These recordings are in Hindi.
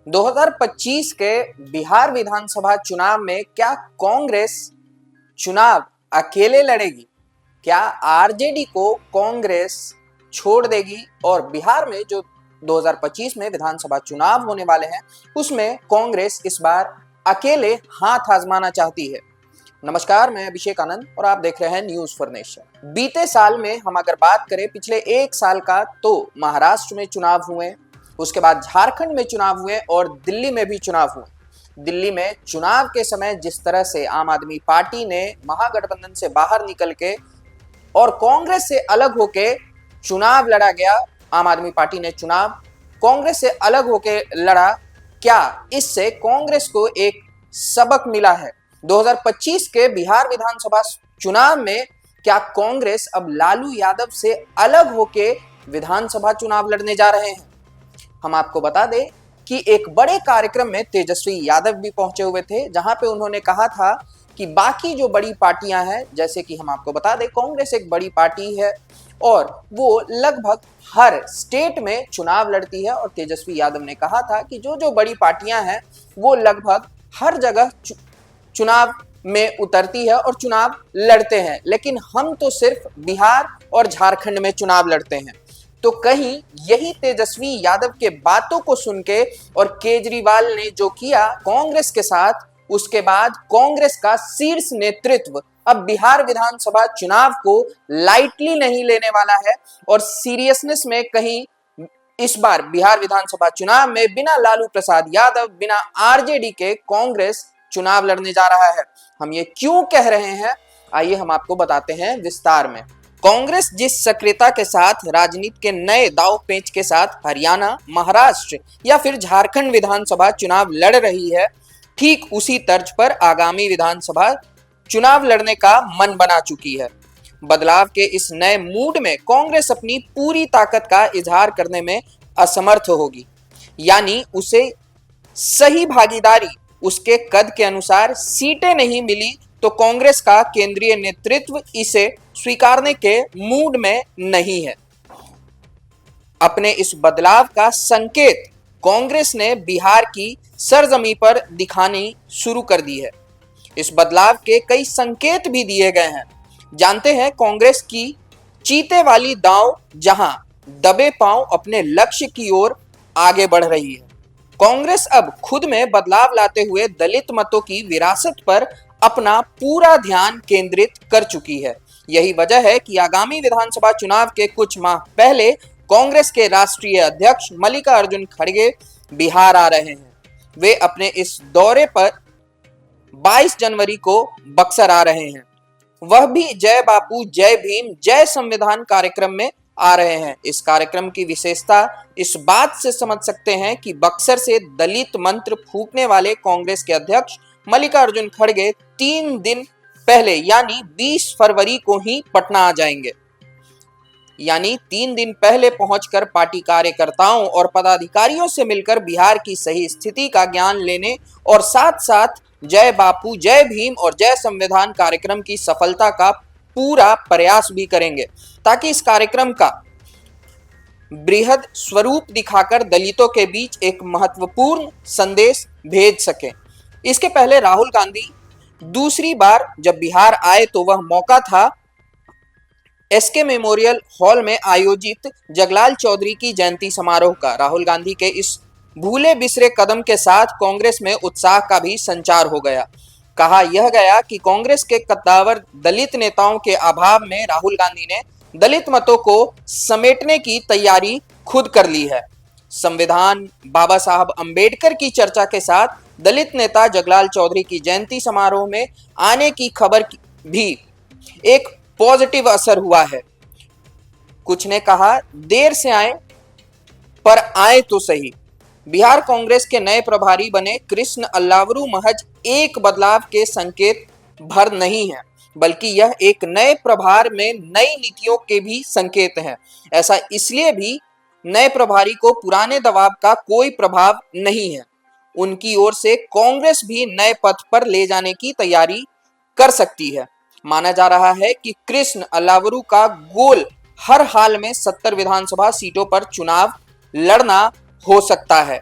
2025 के बिहार विधानसभा चुनाव में क्या कांग्रेस चुनाव अकेले लड़ेगी? क्या आरजेडी को कांग्रेस छोड़ देगी और बिहार में जो 2025 में विधानसभा चुनाव होने वाले हैं उसमें कांग्रेस इस बार अकेले हाथ आजमाना चाहती है? नमस्कार, मैं अभिषेक आनंद और आप देख रहे हैं न्यूज फॉर नेशन। बीते साल में हम अगर बात करें पिछले एक साल का, तो महाराष्ट्र में चुनाव हुए, उसके बाद झारखंड में चुनाव हुए और दिल्ली में भी चुनाव हुए। दिल्ली में चुनाव के समय जिस तरह से आम आदमी पार्टी ने महागठबंधन से बाहर निकल के और कांग्रेस से अलग होके चुनाव लड़ा गया, आम आदमी पार्टी ने चुनाव कांग्रेस से अलग होके लड़ा, क्या इससे कांग्रेस को एक सबक मिला है? 2025 के बिहार विधानसभा चुनाव में क्या कांग्रेस अब लालू यादव से अलग होके विधानसभा चुनाव लड़ने जा रहे हैं? हम आपको बता दें कि एक बड़े कार्यक्रम में तेजस्वी यादव भी पहुंचे हुए थे, जहां पे उन्होंने कहा था कि बाकी जो बड़ी पार्टियां हैं, जैसे कि हम आपको बता दें कांग्रेस एक बड़ी पार्टी है और वो लगभग हर स्टेट में चुनाव लड़ती है, और तेजस्वी यादव ने कहा था कि जो जो बड़ी पार्टियां हैं वो लगभग हर जगह चुनाव में उतरती है और चुनाव लड़ते हैं, लेकिन हम तो सिर्फ बिहार और झारखंड में चुनाव लड़ते हैं। तो कहीं यही तेजस्वी यादव के बातों को सुन के और केजरीवाल ने जो किया कांग्रेस के साथ, उसके बाद कांग्रेस का शीर्ष नेतृत्व अब बिहार विधानसभा चुनाव को लाइटली नहीं लेने वाला है और सीरियसनेस में कहीं इस बार बिहार विधानसभा चुनाव में बिना लालू प्रसाद यादव, बिना आरजेडी के कांग्रेस चुनाव लड़ने जा रहा है। हम ये क्यों कह रहे हैं, आइए हम आपको बताते हैं विस्तार में। कांग्रेस जिस सक्रियता के साथ राजनीति के नए दांव पेंच के साथ हरियाणा, महाराष्ट्र या फिर झारखंड विधानसभा चुनाव लड़ रही है, ठीक उसी तर्ज पर आगामी विधानसभा चुनाव लड़ने का मन बना चुकी है। बदलाव के इस नए मूड में कांग्रेस अपनी पूरी ताकत का इजहार करने में असमर्थ होगी, यानी उसे सही भागीदारी, उसके कद के अनुसार सीटें नहीं मिली तो कांग्रेस का केंद्रीय नेतृत्व इसे स्वीकारने के मूड में नहीं है। अपने इस बदलाव का संकेत कांग्रेस ने बिहार की सरजमी पर दिखानी शुरू कर दी है। इस बदलाव के कई संकेत भी दिए गए हैं। जानते हैं कांग्रेस की चीते वाली दांव, जहां दबे पांव अपने लक्ष्य की ओर आगे बढ़ रही है। कांग्रेस अब खुद में बदलाव लाते हुए दलित मतों की विरासत पर अपना पूरा ध्यान केंद्रित कर चुकी है। यही वजह है कि आगामी विधानसभा चुनाव के कुछ माह पहले कांग्रेस के राष्ट्रीय अध्यक्ष मल्लिकार्जुन खड़गे बिहार आ रहे हैं। वे अपने इस दौरे पर 22 जनवरी को बक्सर आ रहे हैं, वह भी जय बापू जय भीम जय संविधान कार्यक्रम में आ रहे हैं। इस कार्यक्रम की विशेषता इस बात से समझ सकते हैं कि बक्सर से दलित मंत्र फूंकने वाले कांग्रेस के अध्यक्ष मल्लिकार्जुन खड़गे 3 दिन पहले यानी 20 फरवरी को ही पटना आ जाएंगे। यानी 3 दिन पहले पहुंचकर पार्टी कार्यकर्ताओं और पदाधिकारियों से मिलकर बिहार की सही स्थिति का ज्ञान लेने और साथ साथ जय बापू जय भीम और जय संविधान कार्यक्रम की सफलता का पूरा प्रयास भी करेंगे, ताकि इस कार्यक्रम का बृहद स्वरूप दिखाकर दलितों के बीच एक महत्वपूर्ण संदेश भेज सके। इसके पहले राहुल गांधी दूसरी बार जब बिहार आए तो वह मौका था एसके मेमोरियल हॉल में आयोजित जगलाल चौधरी की जयंती समारोह का। राहुल गांधी के इस भूले बिसरे कदम के साथ कांग्रेस में उत्साह का भी संचार हो गया। कहा यह गया कि कांग्रेस के कद्दावर दलित नेताओं के अभाव में राहुल गांधी ने दलित मतों को समेटने की तैयारी खुद कर ली है। संविधान, बाबा साहब अंबेडकर की चर्चा के साथ दलित नेता जगलाल चौधरी की जयंती समारोह में आने की खबर भी एक पॉजिटिव असर हुआ है। कुछ ने कहा देर से आए पर आए तो सही। बिहार कांग्रेस के नए प्रभारी बने कृष्ण अल्लावरू महज एक बदलाव के संकेत भर नहीं है, बल्कि यह एक नए प्रभार में नई नीतियों के भी संकेत हैं। ऐसा इसलिए भी नए प्रभारी को पुराने दबाव का कोई प्रभाव नहीं है। उनकी ओर से कांग्रेस भी नए पथ पर ले जाने की तैयारी कर सकती है। माना जा रहा है कि कृष्ण अल्लावरू का गोल हर हाल में 70 विधानसभा सीटों पर चुनाव लड़ना हो सकता है।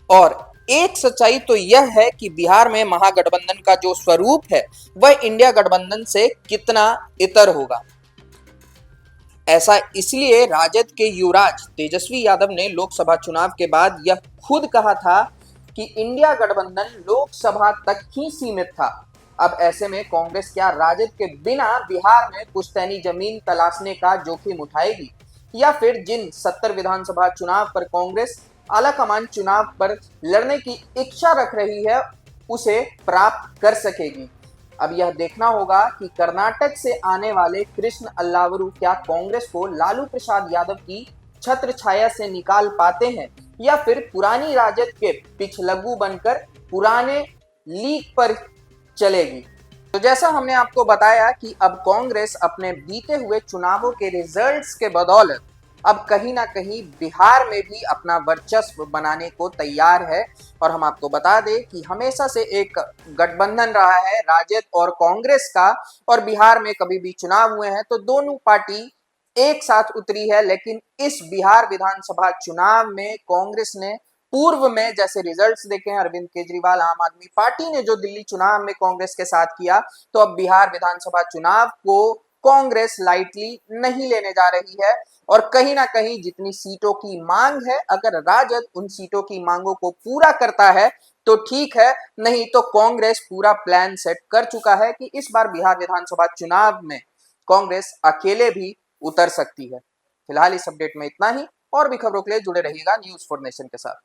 और एक सच्चाई तो यह है कि बिहार में महागठबंधन का जो स्वरूप है वह इंडिया गठबंधन से कितना इतर होगा। ऐसा इसलिए राजद के युवराज तेजस्वी यादव ने लोकसभा चुनाव के बाद यह खुद कहा था कि इंडिया गठबंधन लोकसभा तक ही सीमित था। अब ऐसे में कांग्रेस क्या राजद के बिना बिहार में पुश्तैनी जमीन तलाशने का जोखिम उठाएगी, या फिर जिन 70 विधानसभा चुनाव पर कांग्रेस आलाकमान चुनाव पर लड़ने की इच्छा रख रही है उसे प्राप्त कर सकेगी। अब यह देखना होगा कि कर्नाटक से आने वाले कृष्ण अल्लावरू क्या कांग्रेस को लालू प्रसाद यादव की छत्र छाया से निकाल पाते हैं, या फिर पुरानी राजद के पिछलग्गू बनकर पुराने लीग पर चलेगी। तो जैसा हमने आपको बताया कि अब कांग्रेस अपने बीते हुए चुनावों के रिजल्ट्स के बदौलत अब कहीं ना कहीं बिहार में भी अपना वर्चस्व बनाने को तैयार है। और हम आपको बता दें कि हमेशा से एक गठबंधन रहा है राजद और कांग्रेस का, और बिहार में कभी भी चुनाव हुए हैं तो दोनों पार्टी एक साथ उतरी है। लेकिन इस बिहार विधानसभा चुनाव में कांग्रेस ने पूर्व में जैसे रिजल्ट्स देखे हैं, अरविंद केजरीवाल आम आदमी पार्टी ने जो दिल्ली चुनाव में कांग्रेस के साथ किया, तो अब बिहार विधानसभा चुनाव को कांग्रेस लाइटली नहीं लेने जा रही है। और कहीं ना कहीं जितनी सीटों की मांग है, अगर राजद उन सीटों की मांगों को पूरा करता है तो ठीक है, नहीं तो कांग्रेस पूरा प्लान सेट कर चुका है कि इस बार बिहार विधानसभा चुनाव में कांग्रेस अकेले भी उतर सकती है। फिलहाल इस अपडेट में इतना ही, और भी खबरों के लिए जुड़े रहिएगा न्यूज़ फॉर नेशन के साथ।